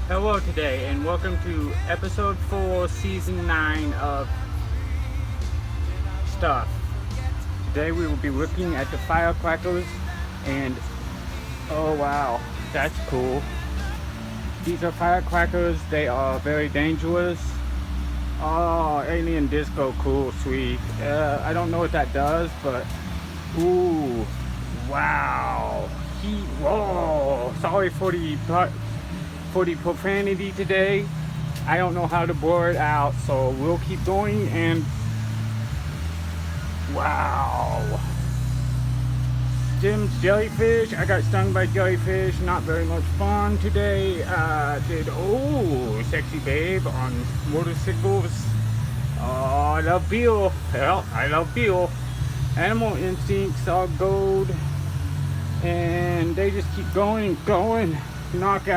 Hello today, and welcome to episode 4, season 9 of Stuff. Today we will be looking at the firecrackers, and oh wow, that's cool. These are firecrackers, they are very dangerous. Oh, alien disco, cool, sweet. I don't know what that does, but ooh, wow. Whoa, sorry for the profanity today. I don't know how to blur it out, so we'll keep going. And wow, Jim's jellyfish. I got stung by jellyfish. Not very much fun today. Did sexy babe on motorcycles. Oh, I love Bill. Well, I love Bill. Animal instincts are gold, and they just keep going and going. Knockout.